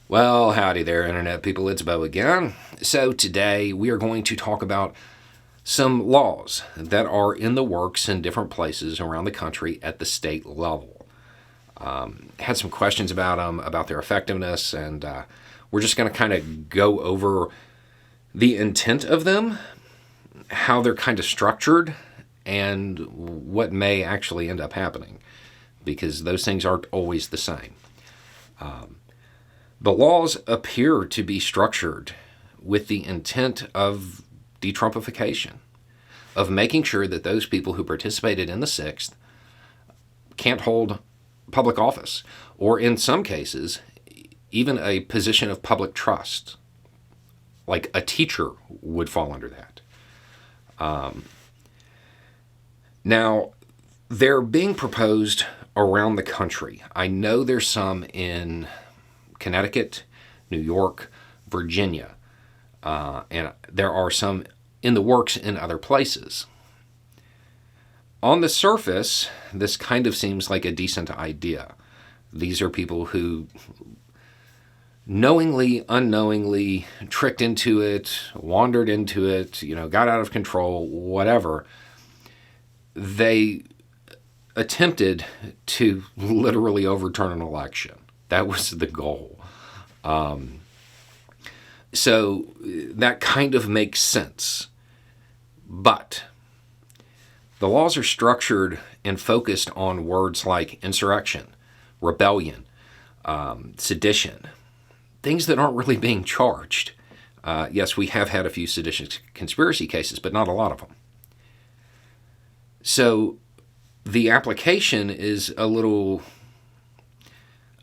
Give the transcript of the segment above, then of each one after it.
Well, howdy there, Internet people. It's Bo again. So, today we are going to talk about some laws that are in the works in different places around the country at the state level. Had some questions about them, about their effectiveness, and we're just going to kind of go over the intent of them, how they're kind of structured, and what may actually end up happening, because those things aren't always the same. The laws appear to be structured with the intent of detrumpification, of making sure that those people who participated in the 6th can't hold public office, or in some cases, even a position of public trust, like a teacher would fall under that. Now, they're being proposed around the country. I know there's some in Connecticut, New York, Virginia, and there are some in the works in other places. On the surface, this kind of seems like a decent idea. These are people who knowingly, unknowingly tricked into it, wandered into it, got out of control, whatever. They attempted to literally overturn an election. That was the goal. So that kind of makes sense. But the laws are structured and focused on words like insurrection, rebellion, sedition, things that aren't really being charged. Yes, we have had a few seditious conspiracy cases, but not a lot of them. So the application is a little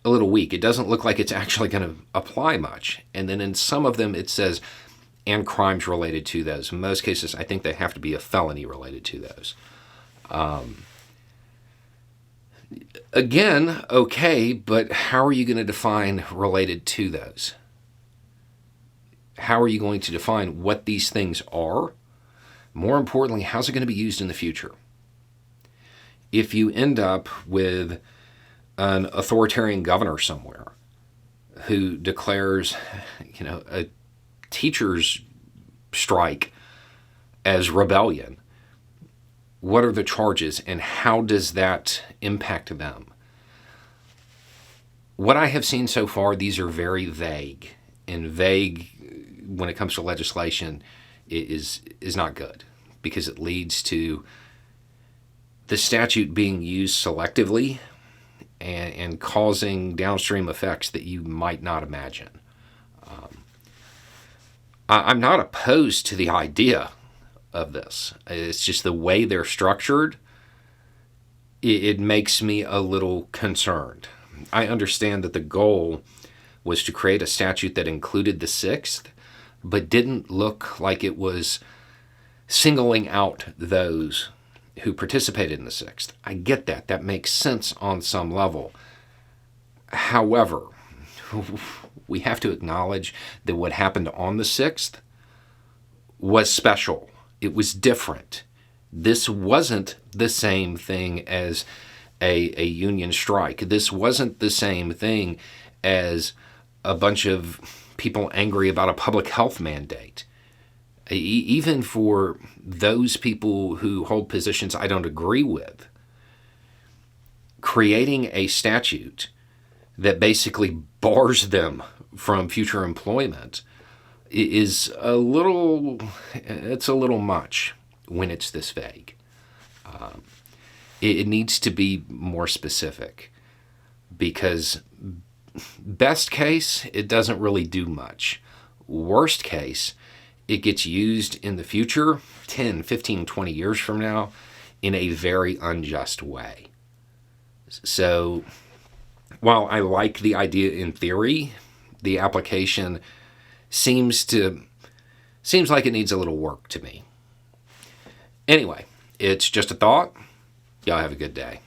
weak. It doesn't look like it's actually going to apply much. And then in some of them it says, and crimes related to those. In most cases, I think they have to be a felony related to those. Again, okay, but how are you going to define related to those? How are you going to define what these things are? More importantly, how's it going to be used in the future? If you end up with an authoritarian governor somewhere who declares, a teacher's strike as rebellion, what are the charges and how does that impact them? What I have seen so far, these are very vague, and vague when it comes to legislation is not good, because it leads to the statute being used selectively and causing downstream effects that you might not imagine. I'm not opposed to the idea of this. It's just the way they're structured, it makes me a little concerned. I understand that the goal was to create a statute that included the 6th, but didn't look like it was singling out those who participated in the 6th. I get that. That makes sense on some level. However, we have to acknowledge that what happened on the 6th was special. It was different. This wasn't the same thing as a union strike. This wasn't the same thing as a bunch of people angry about a public health mandate. Even for those people who hold positions I don't agree with, creating a statute that basically bars them from future employment is a little much when it's this vague. It needs to be more specific, because best case, it doesn't really do much. Worst case, it gets used in the future, 10, 15, 20 years from now, in a very unjust way. So, while I like the idea in theory, the application seems like it needs a little work to me. Anyway, it's just a thought. Y'all have a good day.